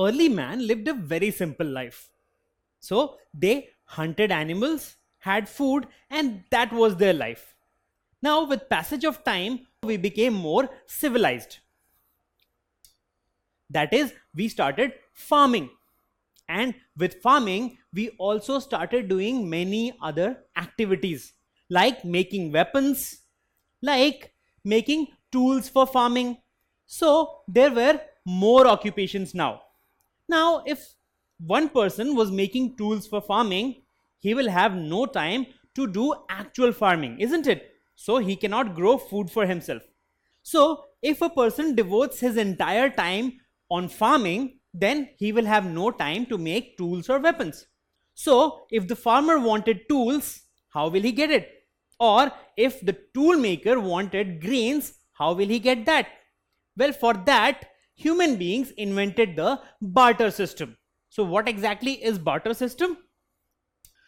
early man lived a very simple life. So they hunted animals, had food, and that was their life. Now, with passage of time, we became more civilized. That is, we started farming. And with farming, we also started doing many other activities like making weapons, like making tools for farming. So there were more occupations now. Now, if one person was making tools for farming, he will have no time to do actual farming, isn't it? So he cannot grow food for himself. So if a person devotes his entire time on farming, then he will have no time to make tools or weapons. So if the farmer wanted tools, how will he get it? Or if the tool maker wanted grains, how will he get that? Well, for that, human beings invented the barter system. So what exactly is barter system?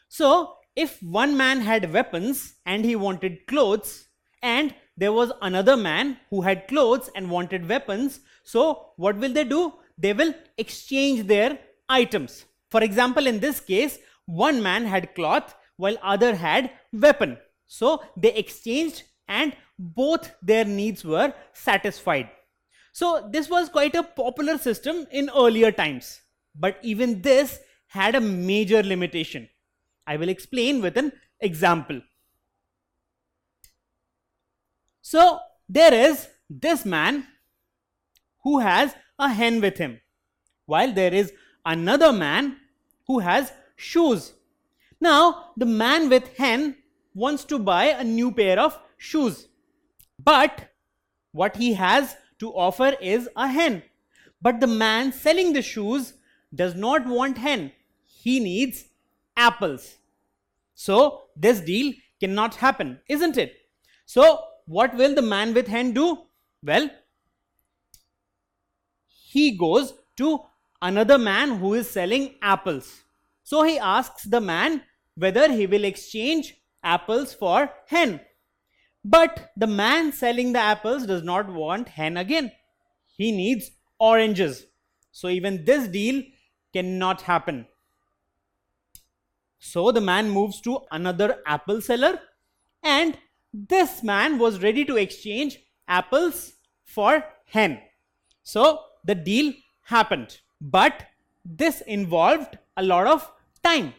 So if one man had weapons and he wanted clothes, and there was another man who had clothes and wanted weapons, so what will they do? They will exchange their items. For example, in this case, one man had cloth while other had weapon. So they exchanged and both their needs were satisfied. So this was quite a popular system in earlier times. But even this had a major limitation. I will explain with an example. So there is this man who has a hen with him, while there is another man who has shoes. Now the man with hen wants to buy a new pair of shoes, but what he has to offer is a hen. But the man selling the shoes does not want hen. He needs apples. So this deal cannot happen, isn't it? So what will the man with hen do? Well, he goes to another man who is selling apples. So he asks the man whether he will exchange apples for hen. But the man selling the apples does not want hen again. He needs oranges. So even this deal cannot happen. So the man moves to another apple seller, and this man was ready to exchange apples for hen. So the deal happened, but this involved a lot of time.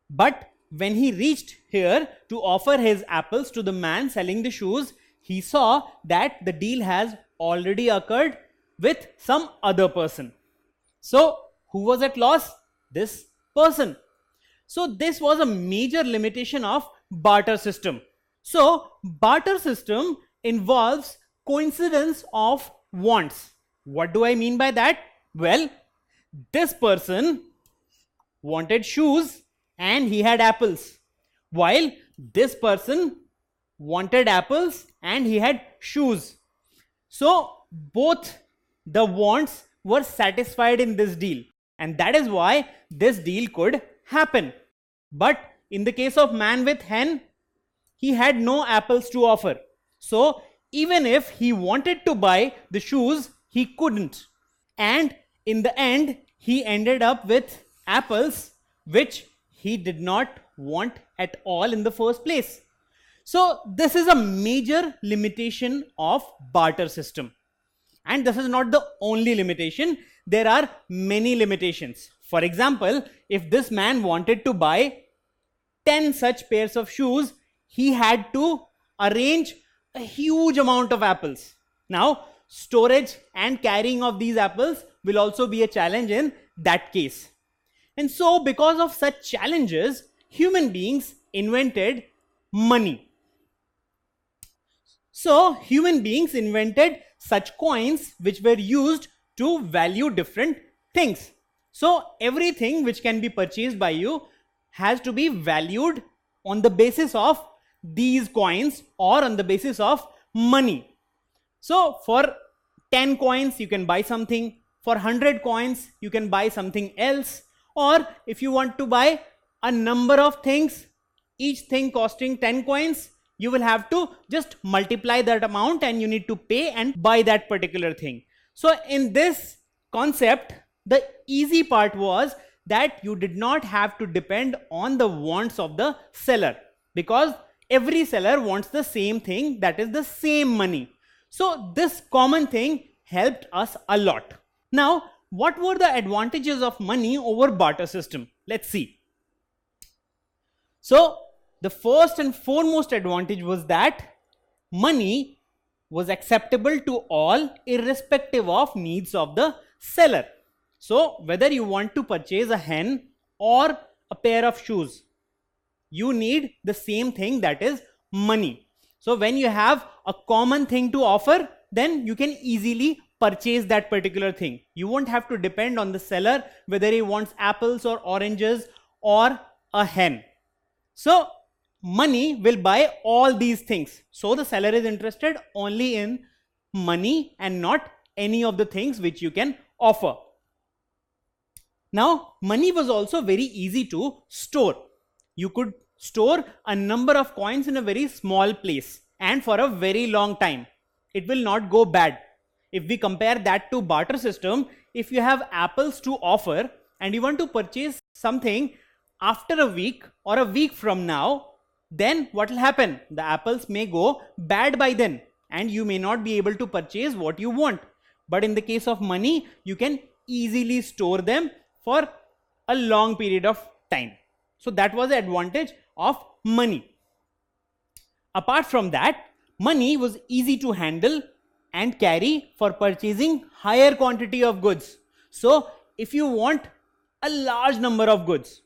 But when he reached here to offer his apples to the man selling the shoes, he saw that the deal has already occurred with some other person. So who was at loss? This person. So this was a major limitation of barter system. So barter system involves coincidence of wants. What do I mean by that? Well, this person wanted shoes and he had apples, while this person wanted apples and he had shoes. So both the wants were satisfied in this deal, and that is why this deal could happen. But in the case of man with hen, he had no apples to offer. So even if he wanted to buy the shoes, he couldn't. And in the end, he ended up with apples which he did not want at all in the first place. So this is a major limitation of barter system. And this is not the only limitation. There are many limitations. For example, if this man wanted to buy 10 such pairs of shoes, he had to arrange a huge amount of apples. Now, storage and carrying of these apples will also be a challenge in that case. And so, because of such challenges, human beings invented money. So, human beings invented such coins which were used to value different things. So, everything which can be purchased by you has to be valued on the basis of these coins or on the basis of money. So, for 10 coins, you can buy something. For 100 coins, you can buy something else. Or if you want to buy a number of things, each thing costing 10 coins, you will have to just multiply that amount and you need to pay and buy that particular thing. So in this concept, the easy part was that you did not have to depend on the wants of the seller, because every seller wants the same thing, that is the same money. So this common thing helped us a lot. Now, what were the advantages of money over barter system? Let's see. So the first and foremost advantage was that money was acceptable to all irrespective of needs of the seller. So whether you want to purchase a hen or a pair of shoes, you need the same thing, that is money. So when you have a common thing to offer, then you can easily purchase that particular thing. You won't have to depend on the seller whether he wants apples or oranges or a hen. So money will buy all these things. So the seller is interested only in money and not any of the things which you can offer. Now, money was also very easy to store. You could store a number of coins in a very small place and for a very long time. It will not go bad. If we compare that to barter system, if you have apples to offer and you want to purchase something after a week or a week from now, then what will happen? The apples may go bad by then and you may not be able to purchase what you want. But in the case of money, you can easily store them for a long period of time. So that was the advantage of money. Apart from that, money was easy to handle and carry for purchasing higher quantity of goods. So if you want a large number of goods,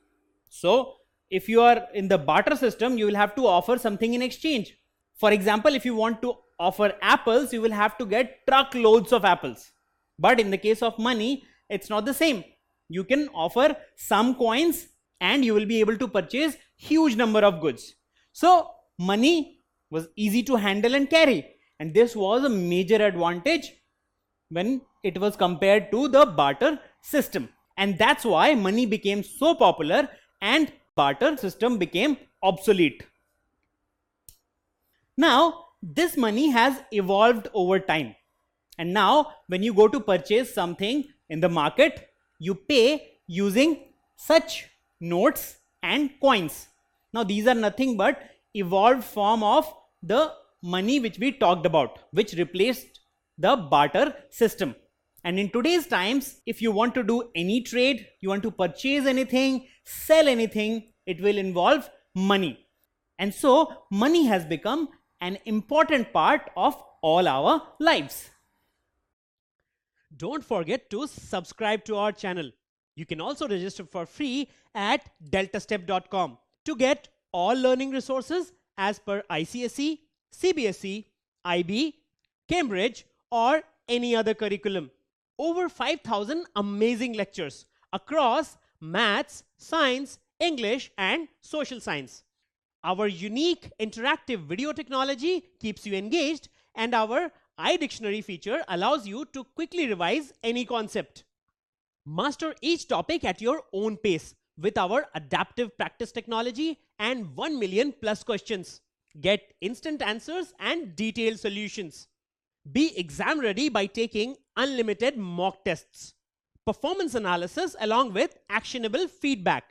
so if you are in the barter system, you will have to offer something in exchange. For example, if you want to offer apples, you will have to get truckloads of apples. But in the case of money, it's not the same. You can offer some coins and you will be able to purchase huge number of goods. So money was easy to handle and carry, and this was a major advantage when it was compared to the barter system. And that's why money became so popular and barter system became obsolete. Now, this money has evolved over time. And now, when you go to purchase something in the market, you pay using such notes and coins. Now, these are nothing but evolved form of the money which we talked about, which replaced the barter system. And in today's times, if you want to do any trade, you want to purchase anything, sell anything, it will involve money. And so money has become an important part of all our lives. Don't forget to subscribe to our channel. You can also register for free at deltastep.com to get all learning resources as per ICSE, CBSE, IB, Cambridge, or any other curriculum. Over 5,000 amazing lectures across maths, science, English, and social science. Our unique interactive video technology keeps you engaged, and our iDictionary feature allows you to quickly revise any concept. Master each topic at your own pace with our adaptive practice technology and 1 million plus questions. Get instant answers and detailed solutions. Be exam ready by taking unlimited mock tests, performance analysis along with actionable feedback,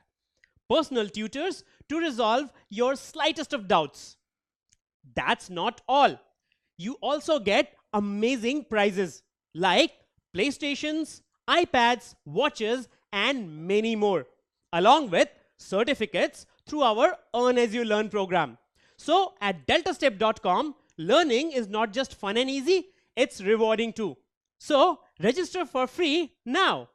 personal tutors to resolve your slightest of doubts. That's not all. You also get amazing prizes like PlayStations, iPads, watches, and many more, along with certificates through our Earn As You Learn program. So at deltastep.com, learning is not just fun and easy, it's rewarding too. So register for free now.